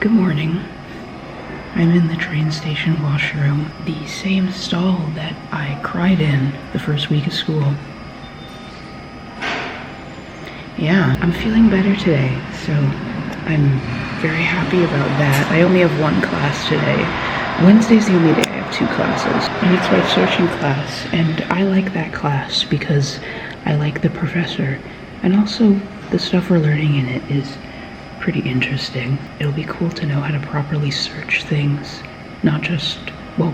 Good morning. I'm in the train station washroom, the same stall that I cried in the first week of school. Yeah, I'm feeling better today, so I'm very happy about that. I only have one class today. Wednesday's the only day I have two classes, and it's my searching class, and I like that class because I like the professor, and also the stuff we're learning in it is pretty interesting. It'll be cool to know how to properly search things, not just, well,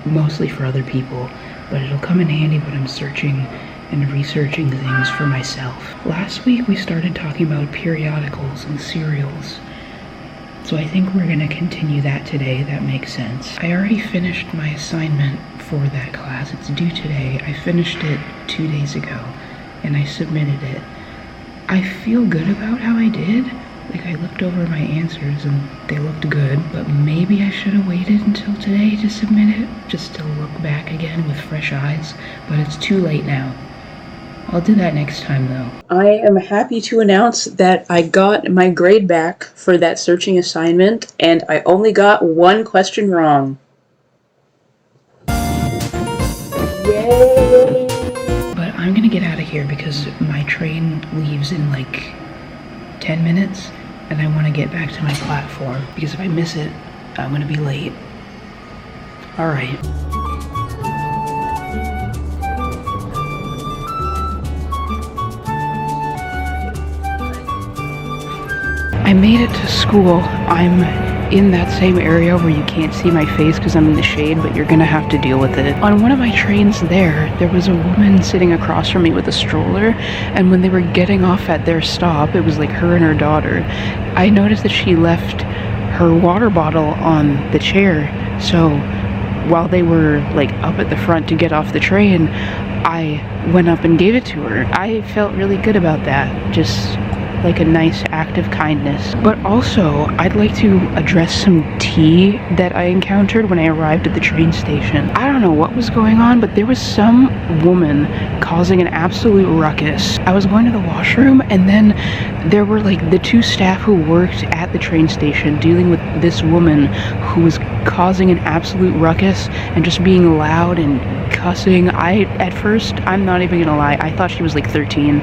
mostly for other people, but it'll come in handy when I'm searching and researching things for myself. Last week we started talking about periodicals and serials, so I think we're gonna continue that today. That makes sense. I already finished my assignment for that class. It's due today. I finished it 2 days ago and I submitted it. I feel good about how I did. Like, I looked over my answers and they looked good, but maybe I should have waited until today to submit it, just to look back again with fresh eyes, but it's too late now. I'll do that next time though. I am happy to announce that I got my grade back for that searching assignment, and I only got one question wrong. Yay! But I'm gonna get out of here because my train leaves in like 10 minutes, and I want to get back to my platform because if I miss it, I'm gonna be late. All right. I made it to school. I'm in that same area where you can't see my face because I'm in the shade, but you're gonna have to deal with it. On one of my trains there was a woman sitting across from me with a stroller, and when they were getting off at their stop, it was like her and her daughter, I noticed that she left her water bottle on the chair. So while they were like up at the front to get off the train, I went up and gave it to her. I felt really good about that, just like a nice act of kindness. But also, I'd like to address some tea that I encountered when I arrived at the train station. I don't know what was going on, but there was some woman causing an absolute ruckus. I was going to the washroom, and then there were like the two staff who worked at the train station dealing with this woman who was causing an absolute ruckus and just being loud and cussing. At first, I'm not even gonna lie, I thought she was like 13.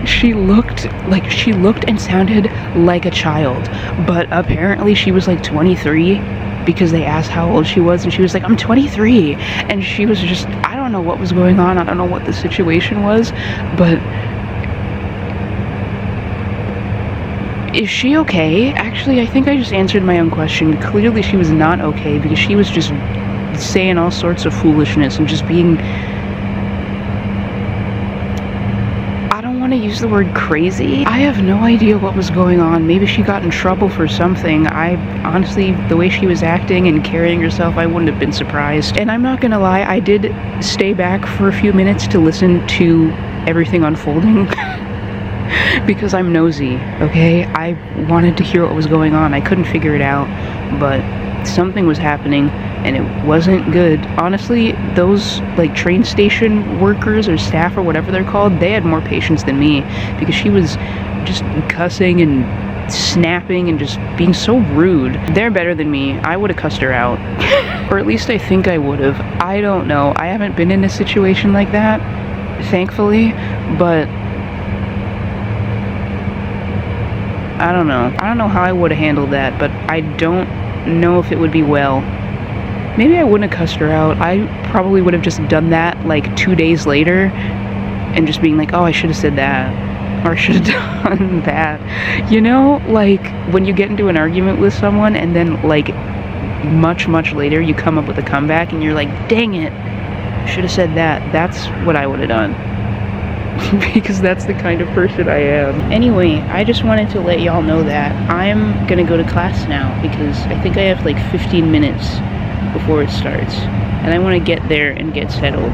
She looked and sounded like a child, but apparently she was like 23 because they asked how old she was, and she was like, I'm 23, and she was just, I don't know what was going on, I don't know what the situation was, but is she okay? Actually, I think I just answered my own question. Clearly she was not okay because she was just saying all sorts of foolishness and just being, to use the word crazy. I have no idea what was going on. Maybe she got in trouble for something. I honestly, the way she was acting and carrying herself, I wouldn't have been surprised. And I'm not gonna lie, I did stay back for a few minutes to listen to everything unfolding because I'm nosy, okay? I wanted to hear what was going on. I couldn't figure it out, but something was happening and it wasn't good. Honestly, those like train station workers or staff or whatever they're called, they had more patience than me because she was just cussing and snapping and just being so rude. They're better than me. I would have cussed her out. Or at least I think I would have. I don't know. I haven't been in a situation like that, thankfully, but I don't know. I don't know how I would have handled that, but I don't know if it would be well. Maybe I wouldn't have cussed her out. I probably would have just done that like 2 days later and just being like, oh, I should have said that, or I should have done that. You know, like when you get into an argument with someone and then like much later you come up with a comeback and you're like, dang it, should have said that. That's what I would have done. Because that's the kind of person I am. Anyway, I just wanted to let y'all know that I'm gonna go to class now because I think I have like 15 minutes before it starts, and I want to get there and get settled.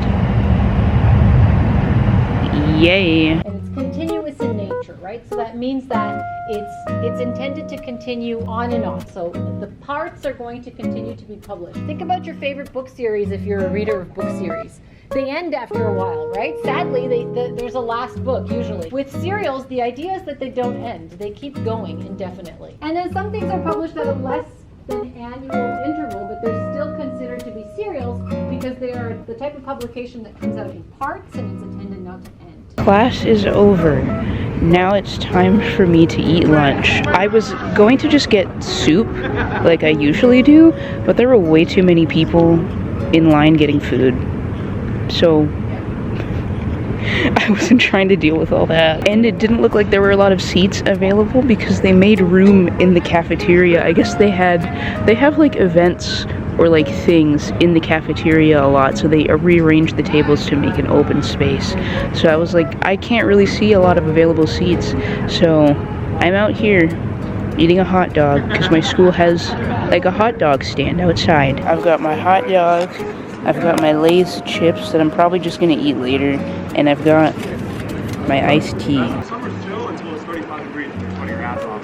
Yay! And it's continuous in nature, right? So that means that it's intended to continue on and on. So the parts are going to continue to be published. Think about your favorite book series if you're a reader of book series. they end after a while, right? Sadly, there's a last book usually. With serials, the idea is that they don't end. They keep going indefinitely. And then some things are published at a less than annual interval, but they're still considered to be serials because they are the type of publication that comes out in parts and it's intended not to end. Class is over. Now it's time for me to eat lunch. I was going to just get soup like I usually do, but there were way too many people in line getting food. So I wasn't trying to deal with all that. And it didn't look like there were a lot of seats available because they made room in the cafeteria. I guess they have like events or like things in the cafeteria a lot, so they rearranged the tables to make an open space. So I was like, I can't really see a lot of available seats, so I'm out here eating a hot dog because my school has like a hot dog stand outside. I've got my hot dog, I've got my Lay's chips that I'm probably just gonna eat later, and I've got my iced tea. Summer's chill until it's 35 degrees and you're sweating your ass off.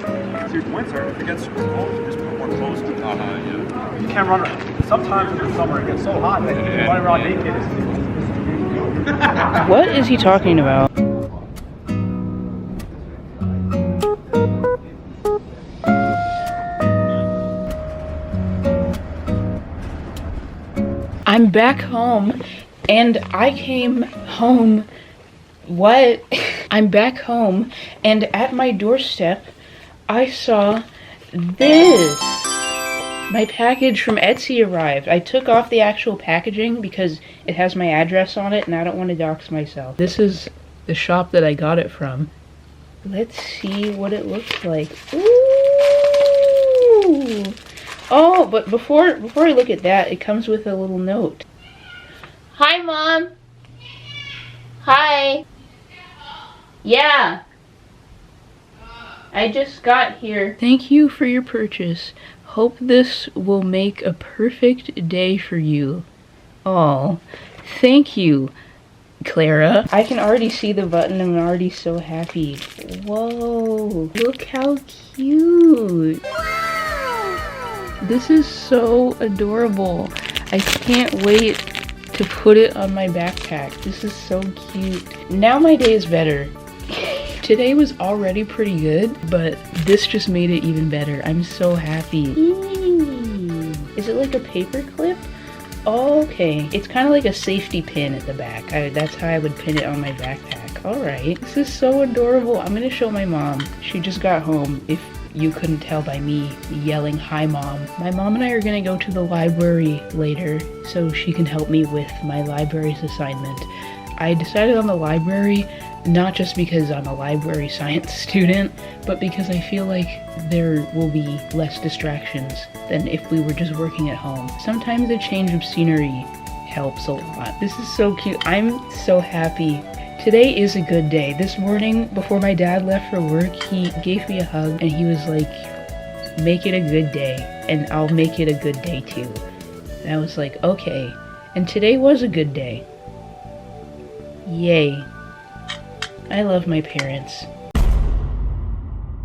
So your winter, if it gets cold, you just put more clothes on. Yeah. You can't run around. Sometimes in the summer it gets so hot that you can run around naked. What is he talking about? I'm back home, and I came home. What? I'm back home, and at my doorstep, I saw this. My package from Etsy arrived. I took off the actual packaging because it has my address on it, and I don't want to dox myself. This is the shop that I got it from. Let's see what it looks like. Ooh! Oh, but before I look at that, it comes with a little note. Hi, Mom. Hi. Yeah. I just got here. Thank you for your purchase. Hope this will make a perfect day for you. Oh, thank you, Clara. I can already see the button and I'm already so happy. Whoa, look how cute. This is so adorable. I can't wait to put it on my backpack. This is so cute. Now my day is better. Today was already pretty good, but this just made it even better. I'm so happy. Is it like a paper clip? Oh, okay. It's kind of like a safety pin at the back. That's how I would pin it on my backpack. Alright. This is so adorable. I'm gonna show my mom. She just got home, if you couldn't tell by me yelling, "Hi, Mom." My mom and I are gonna go to the library later so she can help me with my library's assignment. I decided on the library not just because I'm a library science student, but because I feel like there will be less distractions than if we were just working at home. Sometimes a change of scenery helps a lot. This is so cute. I'm so happy. Today is a good day. This morning, before my dad left for work, he gave me a hug and he was like, "Make it a good day, and I'll make it a good day too." And I was like, okay. And today was a good day. Yay. I love my parents.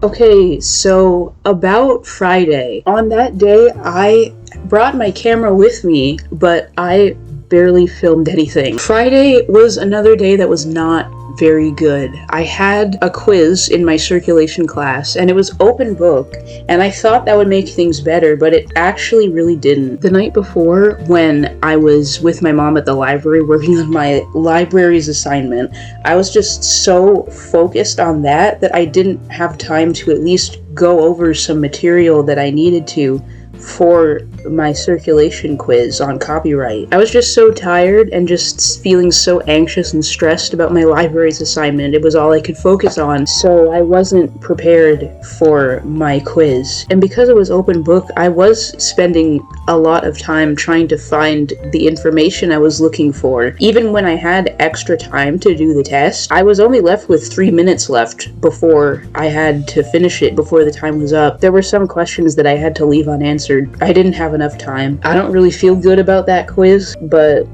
Okay, so about Friday. On that day, I brought my camera with me, but I barely filmed anything. Friday was another day that was not very good. I had a quiz in my circulation class, and it was open book, and I thought that would make things better, but it actually really didn't. The night before, when I was with my mom at the library working on my library's assignment, I was just so focused on that I didn't have time to at least go over some material that I needed to for my circulation quiz on copyright. I was just so tired and just feeling so anxious and stressed about my library's assignment. It was all I could focus on, so I wasn't prepared for my quiz. And because it was open book, I was spending a lot of time trying to find the information I was looking for. Even when I had extra time to do the test, I was only left with 3 minutes left before I had to finish it, before the time was up. There were some questions that I had to leave unanswered. I didn't have enough time. I don't really feel good about that quiz, but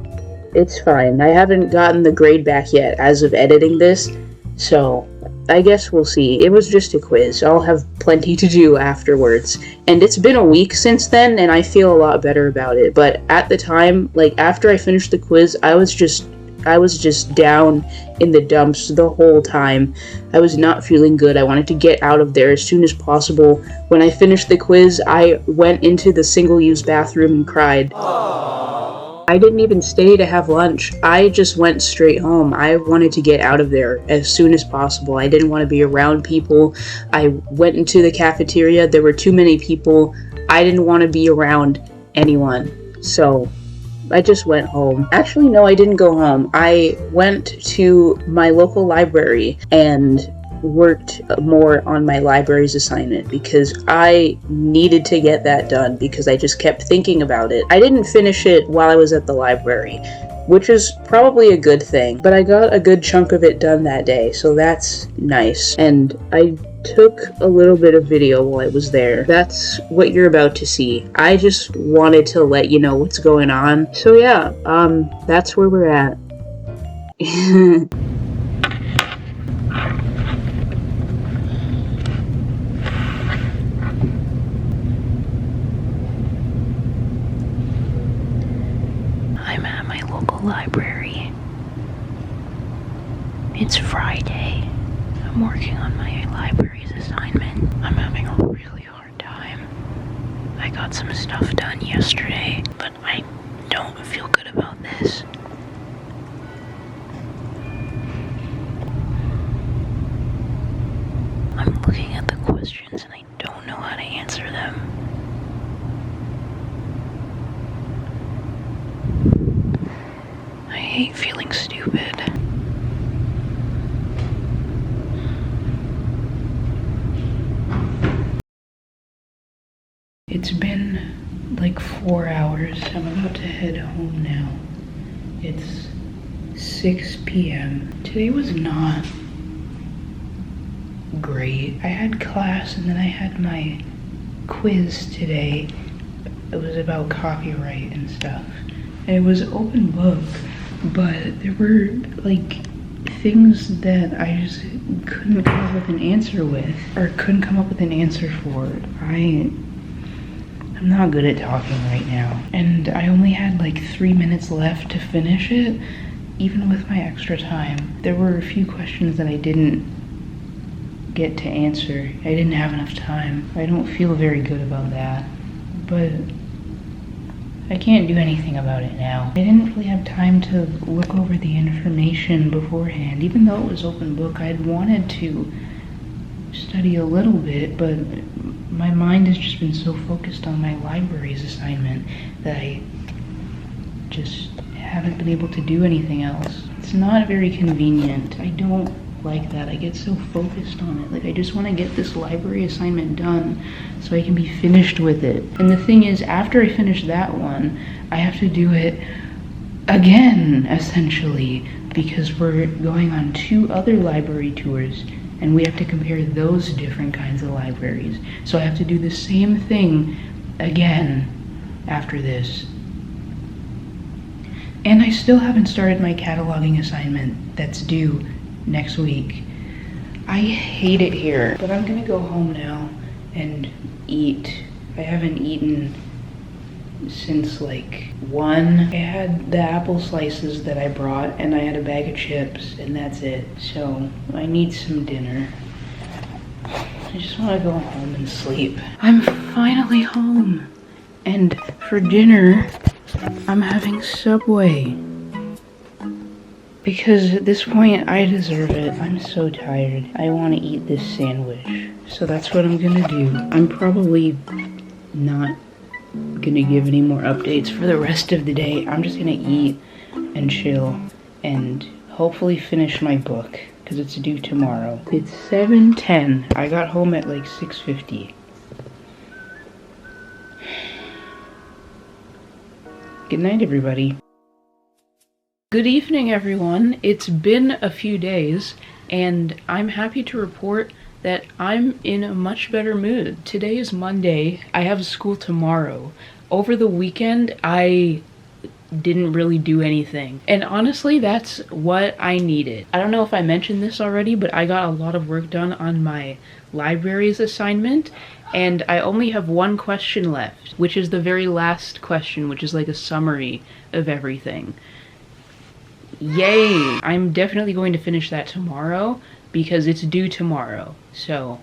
it's fine. I haven't gotten the grade back yet as of editing this, so I guess we'll see. It was just a quiz. I'll have plenty to do afterwards. And it's been a week since then, and I feel a lot better about it. But at the time, like after I finished the quiz, I was just I was just down in the dumps the whole time. I was not feeling good. I wanted to get out of there as soon as possible. When I finished the quiz, I went into the single-use bathroom and cried. I didn't even stay to have lunch. I just went straight home. I wanted to get out of there as soon as possible. I didn't want to be around people. I went into the cafeteria. There were too many people. I didn't want to be around anyone. So I just went home. Actually, no, I didn't go home. I went to my local library and worked more on my library's assignment because I needed to get that done because I just kept thinking about it. I didn't finish it while I was at the library, which is probably a good thing, but I got a good chunk of it done that day, so that's nice. And I took a little bit of video while I was there. That's what you're about to see. I just wanted to let you know what's going on. So yeah, that's where we're at. I'm at my local library. It's Friday. I'm working on my library's assignment. I'm having a really hard time. I got some stuff done yesterday, but I don't feel good about this. I'm looking at the questions and I don't know how to answer them. I hate feeling stupid. It's been like 4 hours. I'm about to head home now. It's 6 p.m. Today was not great. I had class and then I had my quiz today. It was about copyright and stuff. And it was open book, but there were like things that I just couldn't come up with an answer with, or couldn't come up with an answer for. I'm not good at talking right now. And I only had like 3 minutes left to finish it, even with my extra time. There were a few questions that I didn't get to answer. I didn't have enough time. I don't feel very good about that, but I can't do anything about it now. I didn't really have time to look over the information beforehand. Even though it was open book, I'd wanted to study a little bit, but my mind has just been so focused on my library's assignment that I just haven't been able to do anything else. It's not very convenient. I don't like that. I get so focused on it. Like, I just want to get this library assignment done so I can be finished with it. And the thing is, after I finish that one, I have to do it again, essentially, because we're going on 2 other library tours and we have to compare those different kinds of libraries. So I have to do the same thing again after this. And I still haven't started my cataloging assignment that's due next week. I hate it here, but I'm gonna go home now and eat. I haven't eaten since like 1. I had the apple slices that I brought and I had a bag of chips and that's it. So I need some dinner. I just want to go home and sleep. I'm finally home, and for dinner I'm having Subway because at this point I deserve it. I'm so tired. I want to eat this sandwich, so that's what I'm gonna do. I'm probably not gonna give any more updates for the rest of the day. I'm just gonna eat and chill and hopefully finish my book because it's due tomorrow. It's 7:10. I got home at like 6:50. Good night, everybody. Good evening, everyone. It's been a few days and I'm happy to report that I'm in a much better mood. Today is Monday. I have school tomorrow. Over the weekend, I didn't really do anything. And honestly, that's what I needed. I don't know if I mentioned this already, but I got a lot of work done on my library's assignment, and I only have 1 question left, which is the very last question, which is like a summary of everything. Yay! I'm definitely going to finish that tomorrow because it's due tomorrow. So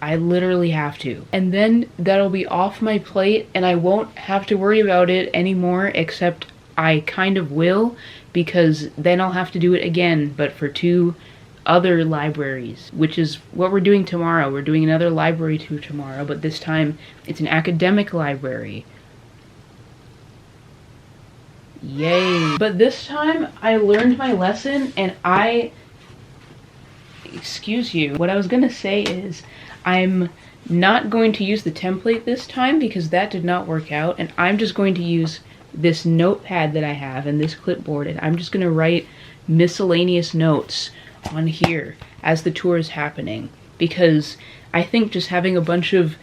I literally have to. And then that'll be off my plate and I won't have to worry about it anymore, except I kind of will, because then I'll have to do it again, but for 2 other libraries, which is what we're doing tomorrow. We're doing another library tour tomorrow, but this time it's an academic library. Yay. But this time I learned my lesson and excuse you. What I was gonna say is I'm not going to use the template this time because that did not work out, and I'm just going to use this notepad that I have and this clipboard, and I'm just gonna write miscellaneous notes on here as the tour is happening, because I think just having a bunch of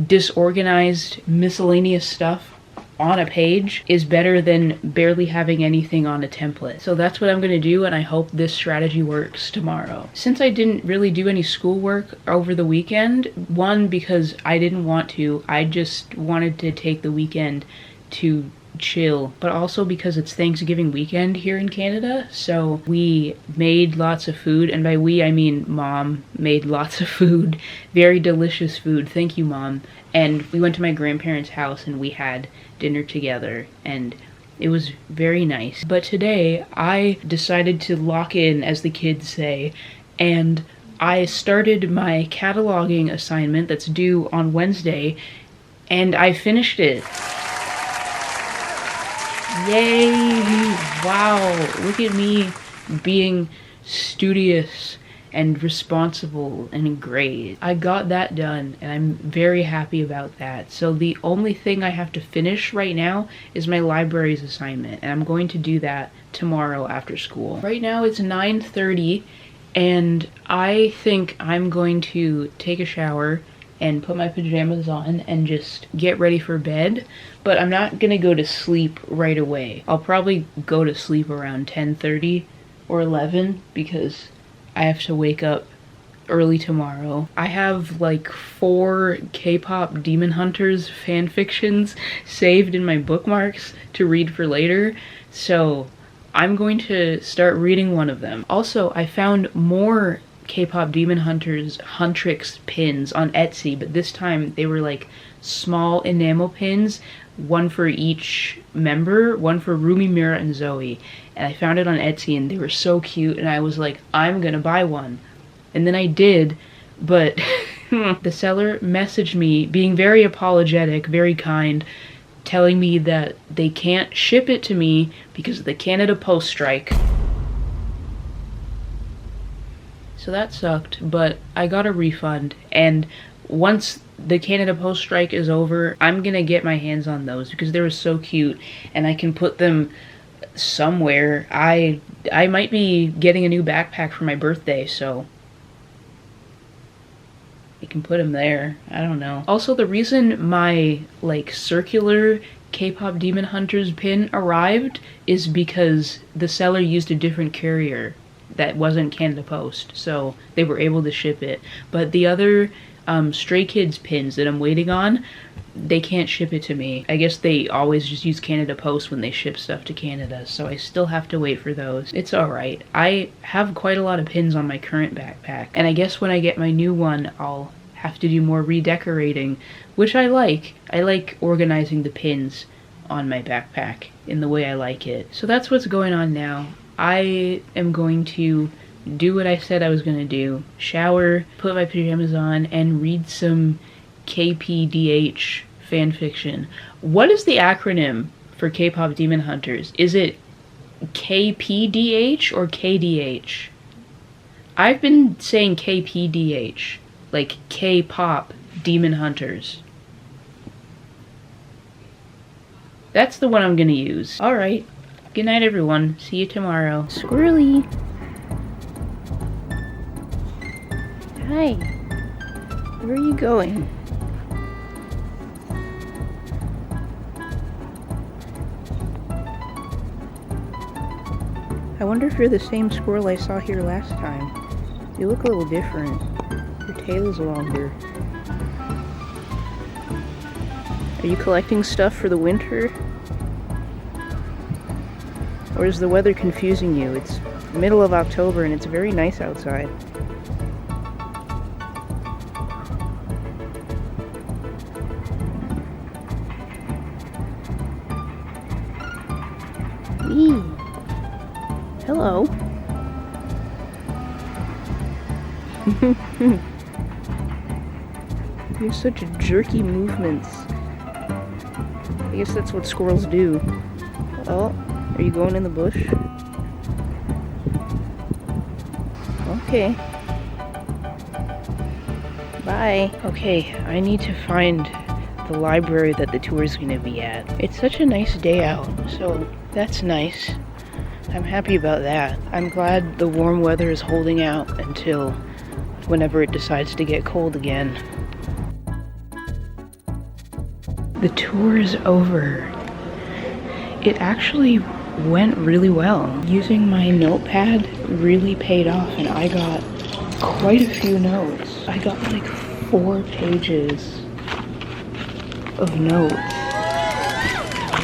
disorganized miscellaneous stuff on a page is better than barely having anything on a template. So that's what I'm gonna do, and I hope this strategy works tomorrow. Since I didn't really do any schoolwork over the weekend, one, because I didn't want to, I just wanted to take the weekend to chill, but also because it's Thanksgiving weekend here in Canada, so we made lots of food, and by we I mean Mom made lots of food, very delicious food, thank you Mom, and we went to my grandparents' house and we had dinner together, and it was very nice. But today I decided to lock in, as the kids say, and I started my cataloging assignment that's due on Wednesday, and I finished it. Yay! Wow, look at me being studious and responsible and great. I got that done and I'm very happy about that. So the only thing I have to finish right now is my library's assignment, and I'm going to do that tomorrow after school. Right now it's 9:30 and I think I'm going to take a shower and put my pajamas on and just get ready for bed, but I'm not gonna go to sleep right away. I'll probably go to sleep around 10:30 or 11 because I have to wake up early tomorrow. I have like 4 K-pop Demon Hunters fan fictions saved in my bookmarks to read for later, so I'm going to start reading one of them. Also, I found more K-pop Demon Hunters Huntrix pins on Etsy, but this time they were like small enamel pins, one for each member, one for Rumi, Mira, and Zoe. And I found it on Etsy and they were so cute, and I was like, I'm gonna buy one. And then I did, but the seller messaged me being very apologetic, very kind, telling me that they can't ship it to me because of the Canada Post strike. So that sucked, but I got a refund, and once the Canada Post strike is over, I'm gonna get my hands on those because they were so cute and I can put them somewhere. I might be getting a new backpack for my birthday, so I can put them there. I don't know. Also, the reason my like circular K-pop Demon Hunters pin arrived is because the seller used a different carrier that wasn't Canada Post, so they were able to ship it. But the other Stray Kids pins that I'm waiting on, they can't ship it to me. I guess they always just use Canada Post when they ship stuff to Canada, so I still have to wait for those. It's alright. I have quite a lot of pins on my current backpack, and I guess when I get my new one, I'll have to do more redecorating, which I like. I like organizing the pins on my backpack in the way I like it. So that's what's going on now. I am going to do what I said I was going to do. Shower, put my pajamas on, and read some KPDH fanfiction. What is the acronym for K-pop Demon Hunters? Is it KPDH or KDH? I've been saying KPDH, like K-pop Demon Hunters. That's the one I'm going to use. Alright. Good night, everyone. See you tomorrow. Squirrely! Hi. Where are you going? I wonder if you're the same squirrel I saw here last time. You look a little different. Your tail is longer. Are you collecting stuff for the winter? Or is the weather confusing you? It's middle of October and it's very nice outside. Wee. Hello. You have such jerky movements. I guess that's what squirrels do. Oh, are you going in the bush? Okay. Bye. Okay, I need to find the library that the tour is going to be at. It's such a nice day out, so that's nice. I'm happy about that. I'm glad the warm weather is holding out until whenever it decides to get cold again. The tour is over. It actually went really well. Using my notepad really paid off and I got quite a few notes. I got like 4 pages of notes.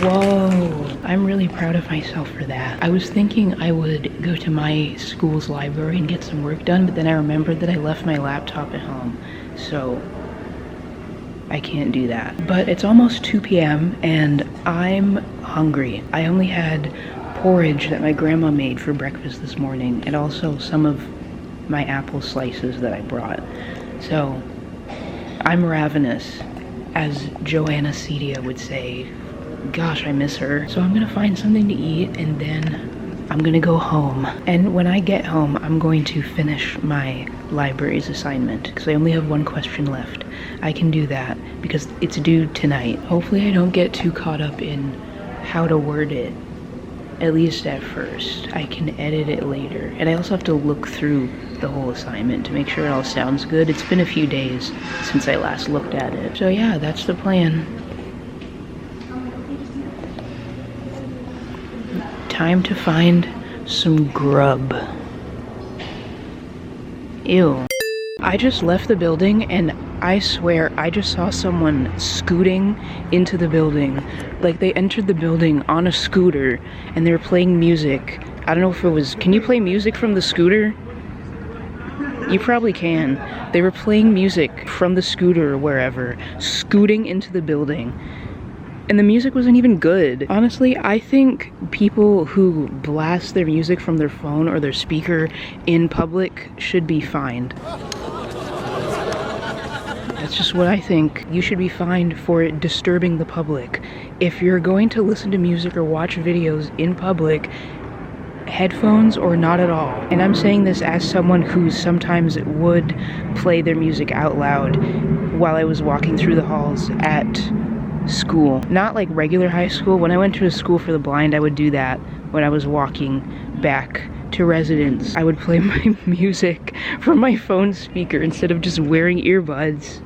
Whoa. I'm really proud of myself for that. I was thinking I would go to my school's library and get some work done, but then I remembered that I left my laptop at home, so I can't do that. But it's almost 2 p.m. and I'm hungry. I only had porridge that my grandma made for breakfast this morning and also some of my apple slices that I brought. So I'm ravenous, as Joanna Cedia would say. Gosh, I miss her. So I'm gonna find something to eat and then I'm gonna go home. And when I get home, I'm going to finish my library's assignment because I only have 1 question left. I can do that because it's due tonight. Hopefully I don't get too caught up in how to word it, at least at first. I can edit it later. And I also have to look through the whole assignment to make sure it all sounds good. It's been a few days since I last looked at it. So yeah, that's the plan. Time to find some grub. Ew. I just left the building and I swear I just saw someone scooting into the building. Like they entered the building on a scooter and they were playing music. I don't know if it was, can you play music from the scooter? You probably can. They were playing music from the scooter or wherever, scooting into the building. And the music wasn't even good. Honestly, I think people who blast their music from their phone or their speaker in public should be fined. That's just what I think. You should be fined for disturbing the public. If you're going to listen to music or watch videos in public, headphones or not at all. And I'm saying this as someone who sometimes would play their music out loud while I was walking through the halls at school. Not like regular high school. When I went to a school for the blind, I would do that when I was walking back to residence. I would play my music from my phone speaker instead of just wearing earbuds.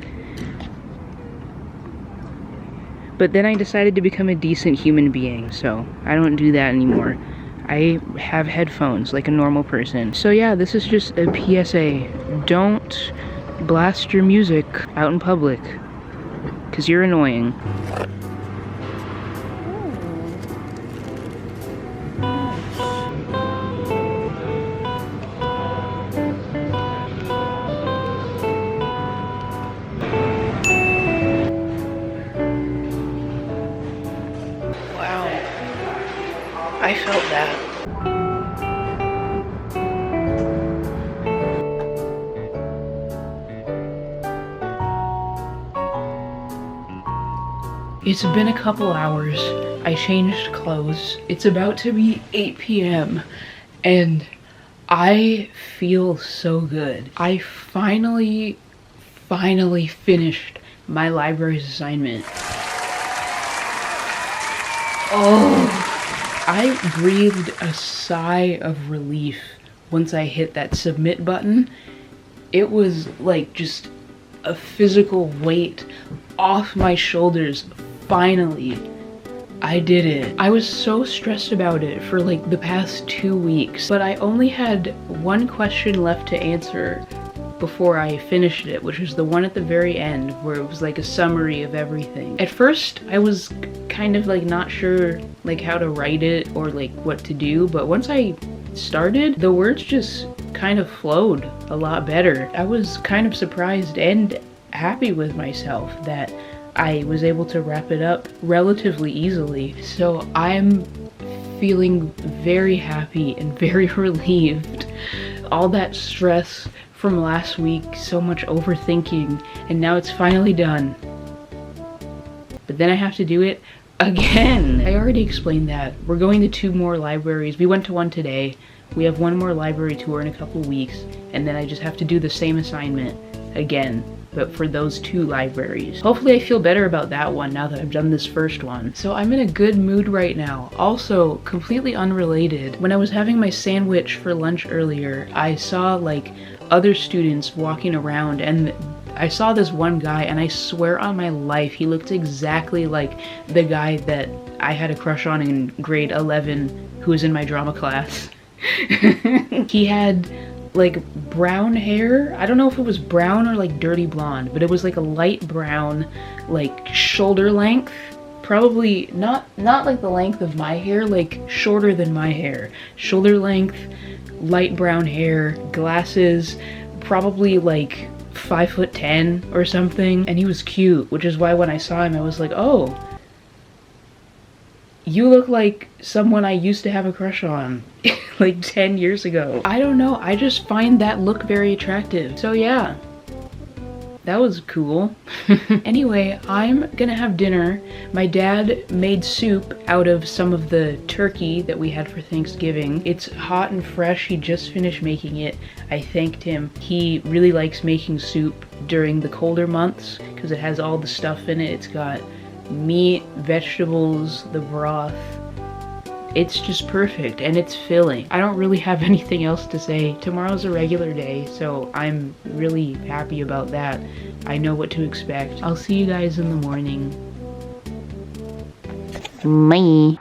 But then I decided to become a decent human being, so I don't do that anymore. I have headphones like a normal person. So yeah, this is just a PSA. Don't blast your music out in public, because you're annoying. Wow, I felt that. It's been a couple hours. I changed clothes. It's about to be 8 p.m. and I feel so good. I finally finished my library's assignment. Oh, I breathed a sigh of relief once I hit that submit button. It was like just a physical weight off my shoulders. Finally, I did it. I was so stressed about it for like the past 2 weeks, but I only had 1 question left to answer before I finished it, which was the one at the very end where it was like a summary of everything. At first, I was kind of like not sure like how to write it or like what to do, but once I started, the words just kind of flowed a lot better. I was kind of surprised and happy with myself that I was able to wrap it up relatively easily. So I'm feeling very happy and very relieved. All that stress from last week, so much overthinking, and now it's finally done. But then I have to do it again. I already explained that. We're going to 2 more libraries. We went to one today. We have 1 more library tour in a couple weeks, and then I just have to do the same assignment again, but for those 2 libraries. Hopefully I feel better about that one now that I've done this first one. So I'm in a good mood right now. Also, completely unrelated, when I was having my sandwich for lunch earlier, I saw like other students walking around, and I saw this one guy, and I swear on my life, he looked exactly like the guy that I had a crush on in grade 11 who was in my drama class. He had like brown hair. I don't know if it was brown or like dirty blonde, but it was like a light brown, like shoulder length. Probably not like the length of my hair, like shorter than my hair. Shoulder length, light brown hair, glasses, probably like 5'10" or something, and he was cute, which is why when I saw him I was like, oh, you look like someone I used to have a crush on like 10 years ago. I don't know, I just find that look very attractive. So yeah, that was cool. Anyway, I'm gonna have dinner. My dad made soup out of some of the turkey that we had for Thanksgiving. It's hot and fresh. He just finished making it. I thanked him. He really likes making soup during the colder months because it has all the stuff in it. It's got meat, vegetables, the broth. It's just perfect, and it's filling. I don't really have anything else to say. Tomorrow's a regular day, so I'm really happy about that. I know what to expect. I'll see you guys in the morning. Bye.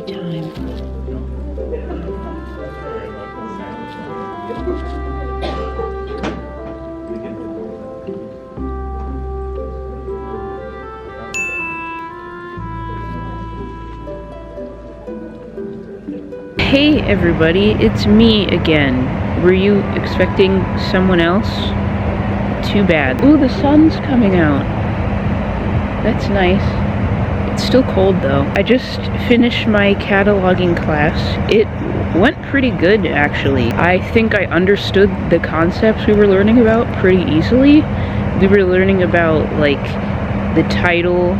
Time. Hey everybody, it's me again. Were you expecting someone else? Too bad. Ooh, the sun's coming out. That's nice. It's still cold though. I just finished my cataloging class. It went pretty good actually. I think I understood the concepts we were learning about pretty easily. We were learning about like the title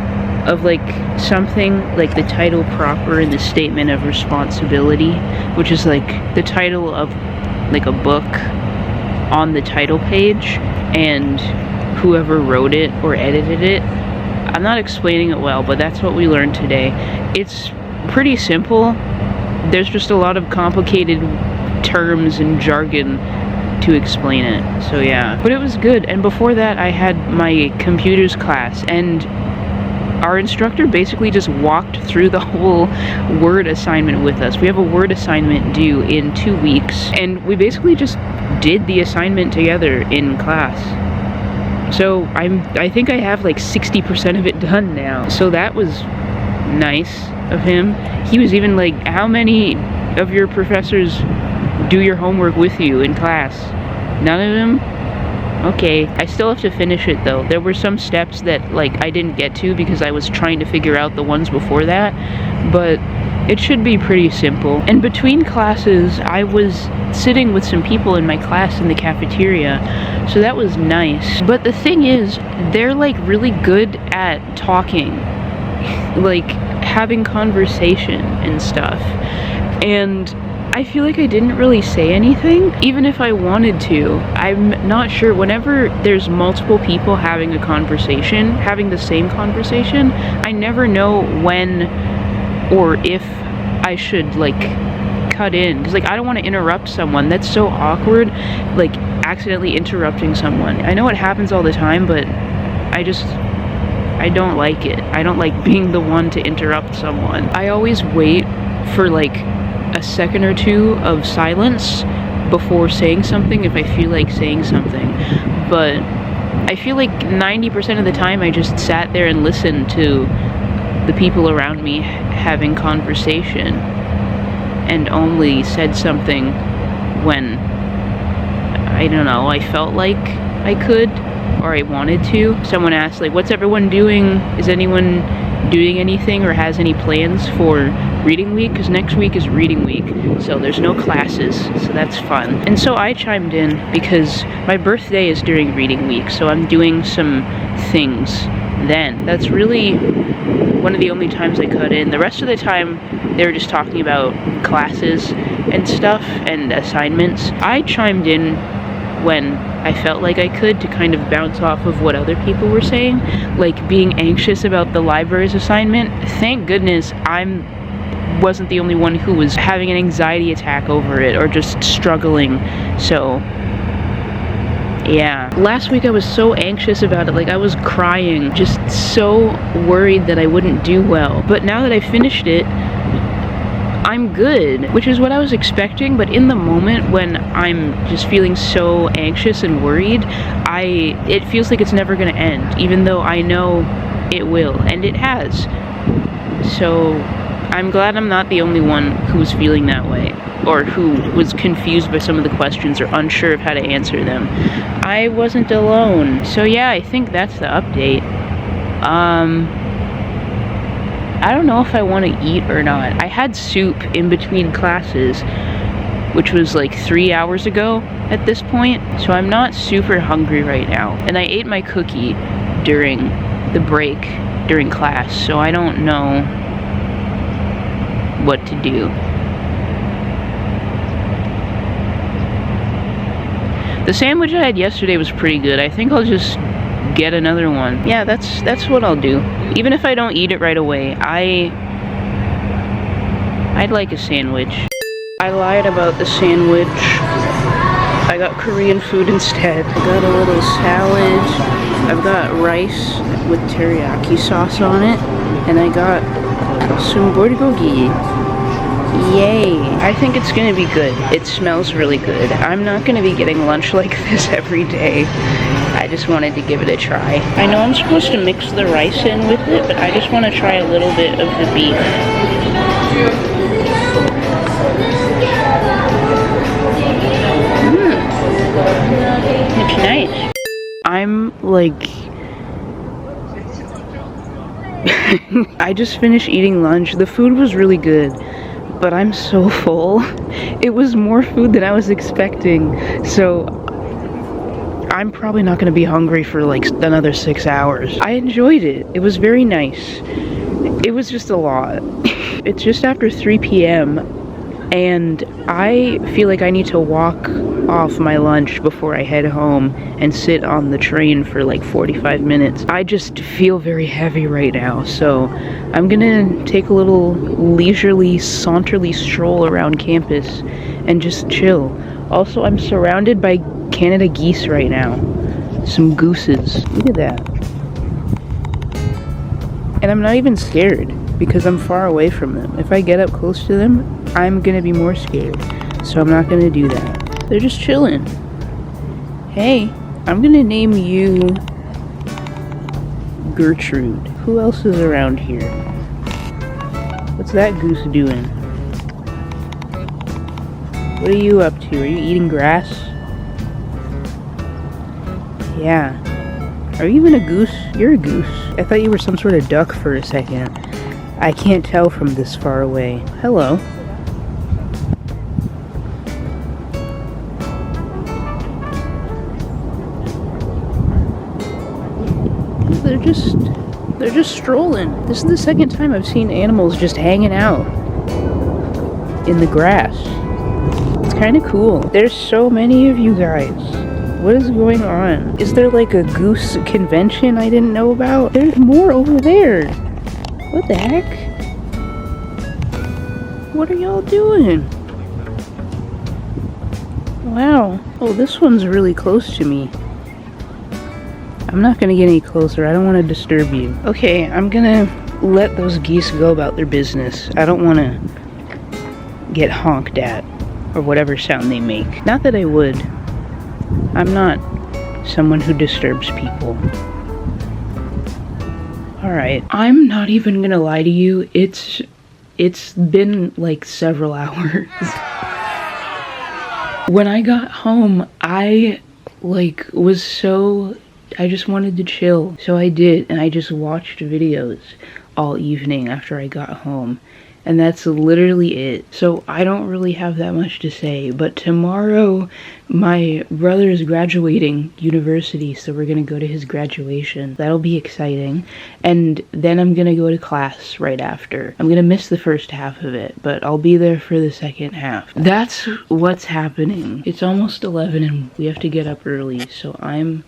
of like something, like the title proper and the statement of responsibility, which is like the title of like a book on the title page and whoever wrote it or edited it. I'm not explaining it well, but that's what we learned today. It's pretty simple. There's just a lot of complicated terms and jargon to explain it. So yeah, but it was good. And before that, I had my computers class, and our instructor basically just walked through the whole word assignment with us. We have a word assignment due in 2 weeks, and we basically just did the assignment together in class. So I think I have like 60% of it done now. So that was nice of him. He was even like, how many of your professors do your homework with you in class? None of them? Okay, I still have to finish it though. There were some steps that like I didn't get to because I was trying to figure out the ones before that, but it should be pretty simple. And between classes, I was sitting with some people in my class in the cafeteria, so that was nice. But the thing is, they're like really good at talking, like having conversation and stuff. And I feel like I didn't really say anything, even if I wanted to. I'm not sure. Whenever there's multiple people having a conversation, having the same conversation, I never know when or if I should like cut in, because like I don't want to interrupt someone. That's so awkward, like accidentally interrupting someone. I know it happens all the time, but I don't like it. I don't like being the one to interrupt someone. I always wait for like a second or two of silence before saying something if I feel like saying something. But I feel like 90% of the time I just sat there and listened to the people around me having conversation and only said something when, I don't know, I felt like I could or I wanted to. Someone asked, like, what's everyone doing? Is anyone doing anything or has any plans for reading week? Because next week is reading week, so there's no classes, so that's fun. And so I chimed in because my birthday is during reading week, so I'm doing some things then. That's really one of the only times I cut in. The rest of the time, they were just talking about classes and stuff and assignments. I chimed in when I felt like I could to kind of bounce off of what other people were saying, like being anxious about the library's assignment. Thank goodness I wasn't the only one who was having an anxiety attack over it or just struggling. So yeah, last week I was so anxious about it, like I was crying, just so worried that I wouldn't do well. But now that I finished it, I'm good, which is what I was expecting. But in the moment when I'm just feeling so anxious and worried, it feels like it's never gonna end, even though I know it will, and it has. So I'm glad I'm not the only one who was feeling that way, or who was confused by some of the questions or unsure of how to answer them. I wasn't alone. So yeah, I think that's the update. I don't know if I want to eat or not. I had soup in between classes, which was like 3 hours ago at this point, so I'm not super hungry right now. And I ate my cookie during the break, during class, so I don't know what to do. The sandwich I had yesterday was pretty good. I think I'll just get another one. Yeah, that's what I'll do. Even if I don't eat it right away, I'd like a sandwich. I lied about the sandwich. I got Korean food instead. I got a little salad. I've got rice with teriyaki sauce on it, and I got some bulgogi. Yay! I think it's gonna be good. It smells really good. I'm not gonna be getting lunch like this every day. I just wanted to give it a try. I know I'm supposed to mix the rice in with it, but I just want to try a little bit of the beef. It's nice. I'm like... I just finished eating lunch. The food was really good, but I'm so full. It was more food than I was expecting, so I'm probably not going to be hungry for like another 6 hours. I enjoyed it. It was very nice. It was just a lot. It's just after 3 p.m. and I feel like I need to walk off my lunch before I head home and sit on the train for like 45 minutes. I just feel very heavy right now, so I'm gonna take a little leisurely, saunterly stroll around campus and just chill. Also, I'm surrounded by Canada geese right now. Some gooses. Look at that. And I'm not even scared because I'm far away from them. If I get up close to them, I'm gonna be more scared. So I'm not gonna do that. They're just chilling. Hey, I'm gonna name you Gertrude. Who else is around here? What's that goose doing? What are you up to? Are you eating grass? Yeah. Are you even a goose? You're a goose. I thought you were some sort of duck for a second. I can't tell from this far away. Hello. They're just strolling. This is the second time I've seen animals just hanging out in the grass. It's kind of cool. There's so many of you guys. What is going on? Is there like a goose convention I didn't know about? There's more over there. What the heck? What are y'all doing? Wow. Oh, this one's really close to me. I'm not gonna get any closer. I don't want to disturb you. Okay, I'm gonna let those geese go about their business. I don't want to get honked at or whatever sound they make. Not that I would. I'm not someone who disturbs people. Alright, I'm not even gonna lie to you. It's been like several hours. When I got home, I just wanted to chill. So I did, and I just watched videos all evening after I got home. And that's literally it. So I don't really have that much to say, but tomorrow my brother is graduating university, so we're gonna go to his graduation. That'll be exciting. And then I'm gonna go to class right after. I'm gonna miss the first half of it, but I'll be there for the second half. That's what's happening. It's almost 11 and we have to get up early, so I'm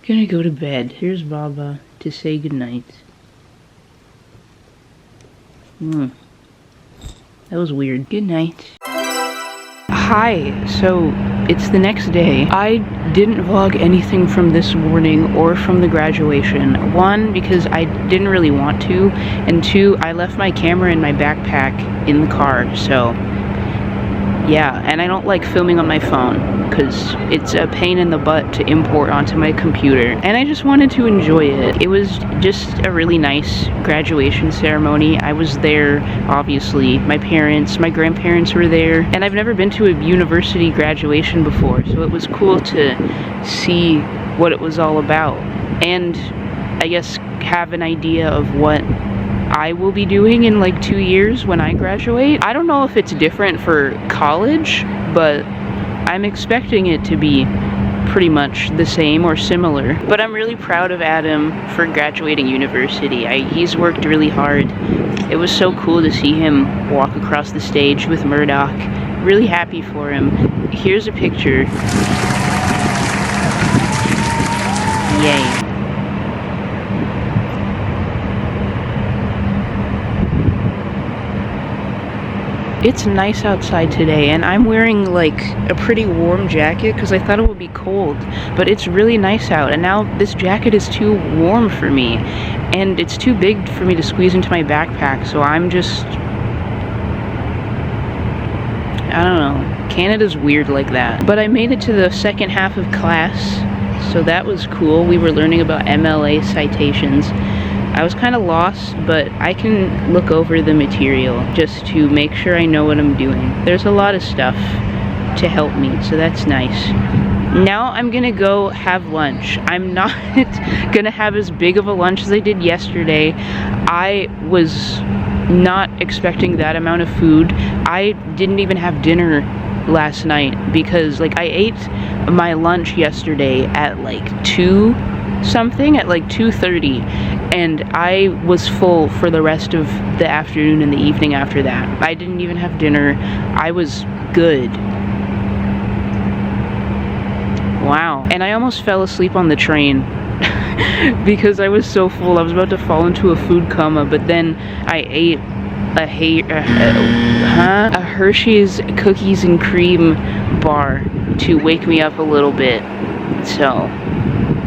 gonna go to bed. Here's Baba to say goodnight. That was weird. Good night. Hi, so it's the next day. I didn't vlog anything from this morning or from the graduation. One, because I didn't really want to, and two, I left my camera in my backpack in the car, so yeah, and I don't like filming on my phone because it's a pain in the butt to import onto my computer, and I just wanted to enjoy it. It was just a really nice graduation ceremony. I was there, obviously. My parents, my grandparents were there, and I've never been to a university graduation before, so it was cool to see what it was all about, and I guess have an idea of what I will be doing in like 2 years when I graduate. I don't know if it's different for college, but I'm expecting it to be pretty much the same or similar. But I'm really proud of Adam for graduating university. He's worked really hard. It was so cool to see him walk across the stage with Murdoch. Really happy for him. Here's a picture. Yay. It's nice outside today, and I'm wearing like a pretty warm jacket because I thought it would be cold, but it's really nice out, and now this jacket is too warm for me, and it's too big for me to squeeze into my backpack, so I'm just, I don't know, Canada's weird like that. But I made it to the second half of class, so that was cool. We were learning about MLA citations. I was kind of lost, but I can look over the material just to make sure I know what I'm doing. There's a lot of stuff to help me, so that's nice. Now I'm gonna go have lunch. I'm not gonna have as big of a lunch as I did yesterday. I was not expecting that amount of food. I didn't even have dinner last night because like I ate my lunch yesterday at like 2 something, at like 2:30, and I was full for the rest of the afternoon and the evening after that. I didn't even have dinner. I was good. Wow. And I almost fell asleep on the train because I was so full. I was about to fall into a food coma, but then I ate a Hershey's cookies and cream bar to wake me up a little bit. So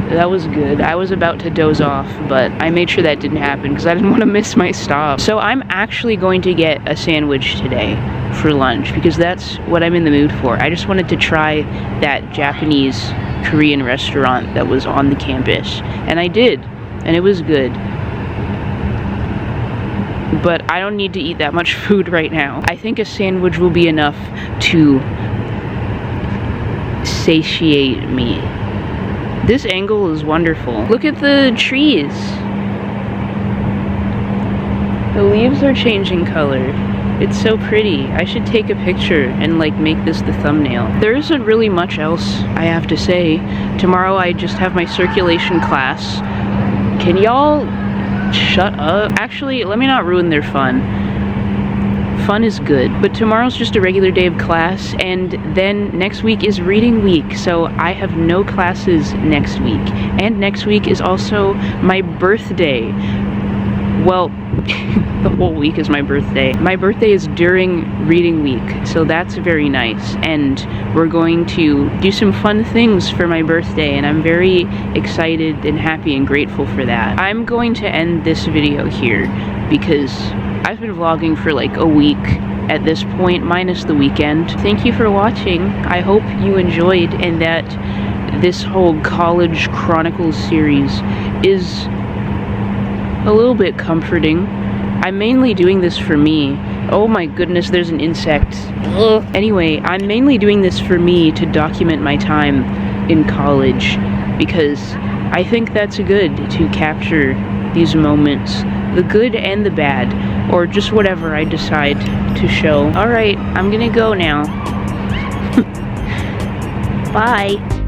that was good. I was about to doze off, but I made sure that didn't happen because I didn't want to miss my stop. So I'm actually going to get a sandwich today for lunch because that's what I'm in the mood for. I just wanted to try that Japanese Korean restaurant that was on the campus, and I did, and it was good. But I don't need to eat that much food right now. I think a sandwich will be enough to satiate me. This angle is wonderful. Look at the trees. The leaves are changing color. It's so pretty. I should take a picture and like make this the thumbnail. There isn't really much else I have to say. Tomorrow I just have my circulation class. Can y'all shut up? Actually, let me not ruin their fun. Fun is good, but tomorrow's just a regular day of class, and then next week is reading week, so I have no classes next week. And next week is also my birthday. Well, the whole week is my birthday. My birthday is during reading week, so that's very nice. And we're going to do some fun things for my birthday, and I'm very excited and happy and grateful for that. I'm going to end this video here because I've been vlogging for like a week at this point, minus the weekend. Thank you for watching. I hope you enjoyed and that this whole College Chronicles series is a little bit comforting. I'm mainly doing this for me. Oh my goodness, there's an insect. Ugh. Anyway, I'm mainly doing this for me to document my time in college because I think that's good to capture these moments, the good and the bad, or just whatever I decide to show. Alright, I'm gonna go now. Bye.